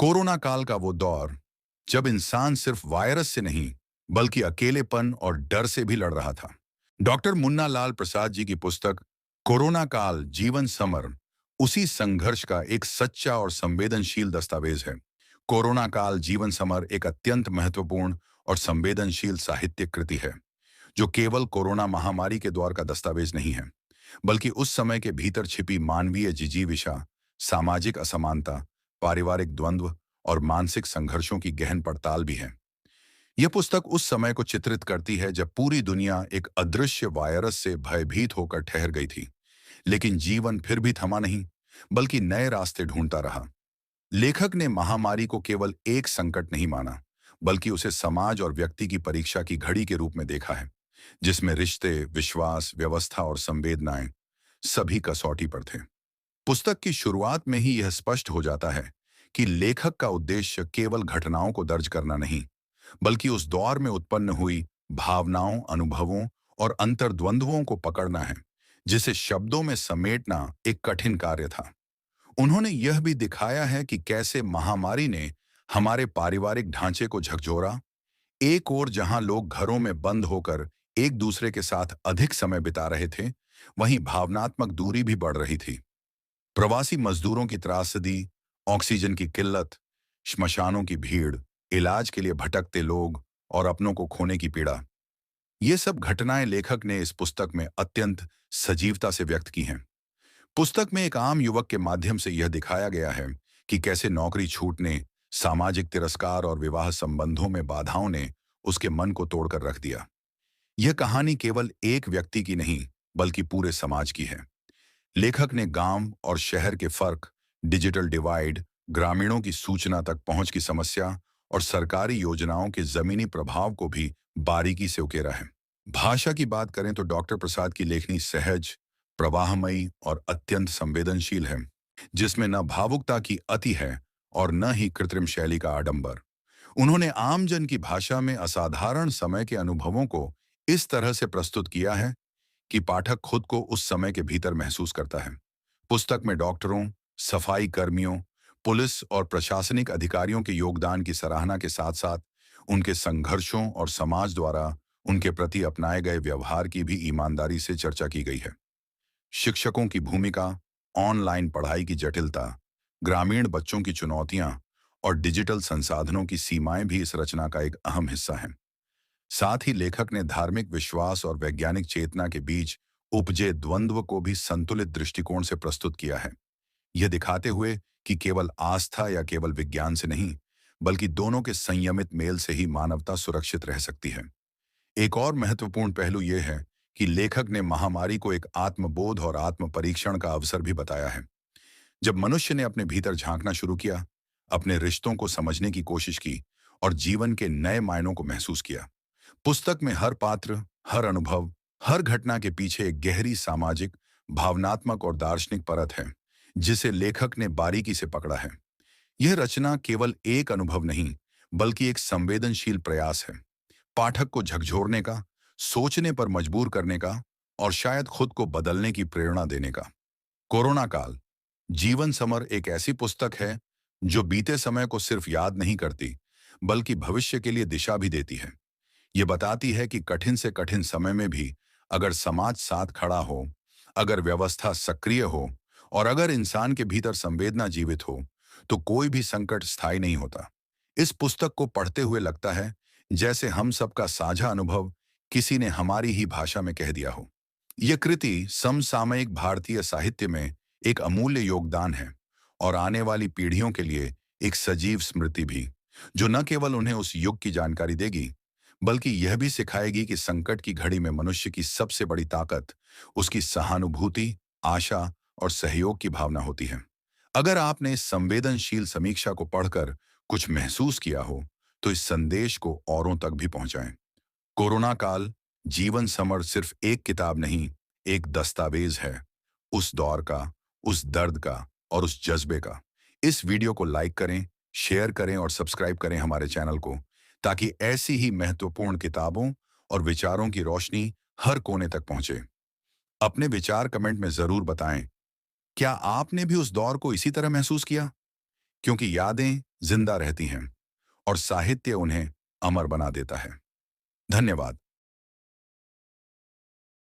Corona काल का वो दौर जब इंसान सिर्फ वायरस से नहीं बल्कि अकेलेपन और डर से भी लड़ रहा था। डॉक्टर मुन्ना लाल प्रसाद जी की पुस्तक कोरोना काल जीवन समर उसी संघर्ष का एक सच्चा और संवेदनशील दस्तावेज है। कोरोना काल जीवन समर एक अत्यंत महत्वपूर्ण और संवेदनशील साहित्यिक कृति है, जो केवल कोरोना महामारी के दौर का दस्तावेज नहीं है, बल्कि उस समय के भीतर छिपी मानवीय जिजीविषा, सामाजिक असमानता, पारिवारिक द्वंद्व और मानसिक संघर्षों की गहन पड़ताल भी है। यह पुस्तक उस समय को चित्रित करती है जब पूरी दुनिया एक अदृश्य वायरस से भयभीत होकर ठहर गई थी, लेकिन जीवन फिर भी थमा नहीं, बल्कि नए रास्ते ढूंढता रहा। लेखक ने महामारी को केवल एक संकट नहीं माना, बल्कि उसे समाज और व्यक्ति की परीक्षा की घड़ी के रूप में देखा है, जिसमें रिश्ते, विश्वास, व्यवस्था और संवेदनाएं सभी कसौटी पर थे। पुस्तक की शुरुआत में ही यह स्पष्ट हो जाता है कि लेखक का उद्देश्य केवल घटनाओं को दर्ज करना नहीं, बल्कि उस दौर में उत्पन्न हुई भावनाओं, अनुभवों और अंतर्द्वंद्वों को पकड़ना है, जिसे शब्दों में समेटना एक कठिन कार्य था। उन्होंने यह भी दिखाया है कि कैसे महामारी ने हमारे पारिवारिक ढांचे को झकझोरा। एक ओर जहां लोग घरों में बंद होकर एक दूसरे के साथ अधिक समय बिता रहे थे, वहीं भावनात्मक दूरी भी बढ़ रही थी। प्रवासी मजदूरों की त्रासदी, ऑक्सीजन की किल्लत, श्मशानों की भीड़, इलाज के लिए भटकते लोग और अपनों को खोने की पीड़ा, ये सब घटनाएं लेखक ने इस पुस्तक में अत्यंत सजीवता से व्यक्त की हैं। पुस्तक में एक आम युवक के माध्यम से यह दिखाया गया है कि कैसे नौकरी छूटने, सामाजिक तिरस्कार और विवाह संबंधों में बाधाओं ने उसके मन को तोड़कर रख दिया। यह कहानी केवल एक व्यक्ति की नहीं, बल्कि पूरे समाज की है। लेखक ने गांव और शहर के फर्क, डिजिटल डिवाइड, ग्रामीणों की सूचना तक पहुंच की समस्या और सरकारी योजनाओं के जमीनी प्रभाव को भी बारीकी से उकेरा है। भाषा की बात करें तो डॉक्टर प्रसाद की लेखनी सहज, प्रवाहमयी और अत्यंत संवेदनशील है, जिसमें न भावुकता की अति है और न ही कृत्रिम शैली का आडंबर। उन्होंने आमजन की भाषा में असाधारण समय के अनुभवों को इस तरह से प्रस्तुत किया है कि पाठक खुद को उस समय के भीतर महसूस करता है। पुस्तक में डॉक्टरों, सफाई कर्मियों, पुलिस और प्रशासनिक अधिकारियों के योगदान की सराहना के साथ साथ उनके संघर्षों और समाज द्वारा उनके प्रति अपनाए गए व्यवहार की भी ईमानदारी से चर्चा की गई है। शिक्षकों की भूमिका, ऑनलाइन पढ़ाई की जटिलता, ग्रामीण बच्चों की चुनौतियां और डिजिटल संसाधनों की सीमाएं भी इस रचना का एक अहम हिस्सा हैं। साथ ही लेखक ने धार्मिक विश्वास और वैज्ञानिक चेतना के बीच उपजे द्वंद्व को भी संतुलित दृष्टिकोण से प्रस्तुत किया है, यह दिखाते हुए कि केवल आस्था या केवल विज्ञान से नहीं, बल्कि दोनों के संयमित मेल से ही मानवता सुरक्षित रह सकती है। एक और महत्वपूर्ण पहलू यह है कि लेखक ने महामारी को एक आत्मबोध और आत्म परीक्षण का अवसर भी बताया है। जब मनुष्य ने अपने भीतर झांकना शुरू किया, अपने रिश्तों को समझने की कोशिश की और जीवन के नए मायनों को महसूस किया। पुस्तक में हर पात्र, हर अनुभव, हर घटना के पीछे एक गहरी सामाजिक, भावनात्मक और दार्शनिक परत है, जिसे लेखक ने बारीकी से पकड़ा है। यह रचना केवल एक अनुभव नहीं, बल्कि एक संवेदनशील प्रयास है, पाठक को झकझोरने का, सोचने पर मजबूर करने का और शायद खुद को बदलने की प्रेरणा देने का। कोरोना काल जीवन समर एक ऐसी पुस्तक है जो बीते समय को सिर्फ याद नहीं करती, बल्कि भविष्य के लिए दिशा भी देती है। ये बताती है कि कठिन से कठिन समय में भी अगर समाज साथ खड़ा हो, अगर व्यवस्था सक्रिय हो और अगर इंसान के भीतर संवेदना जीवित हो, तो कोई भी संकट स्थायी नहीं होता। इस पुस्तक को पढ़ते हुए लगता है जैसे हम सबका साझा अनुभव किसी ने हमारी ही भाषा में कह दिया हो। यह कृति समसामयिक भारतीय साहित्य में एक अमूल्य योगदान है और आने वाली पीढ़ियों के लिए एक सजीव स्मृति भी, जो न केवल उन्हें उस युग की जानकारी देगी, बल्कि यह भी सिखाएगी कि संकट की घड़ी में मनुष्य की सबसे बड़ी ताकत उसकी सहानुभूति, आशा और सहयोग की भावना होती है। अगर आपने इस संवेदनशील समीक्षा को पढ़कर कुछ महसूस किया हो, तो इस संदेश को औरों तक भी पहुंचाएं। कोरोना काल जीवन समर सिर्फ एक किताब नहीं, एक दस्तावेज है, उस दौर का, उस दर्द का और उस जज्बे का। इस वीडियो को लाइक करें, शेयर करें और सब्सक्राइब करें हमारे चैनल को, ताकि ऐसी ही महत्वपूर्ण किताबों और विचारों की रोशनी हर कोने तक पहुंचे। अपने विचार कमेंट में जरूर बताएं, क्या आपने भी उस दौर को इसी तरह महसूस किया? क्योंकि यादें जिंदा रहती हैं और साहित्य उन्हें अमर बना देता है। धन्यवाद।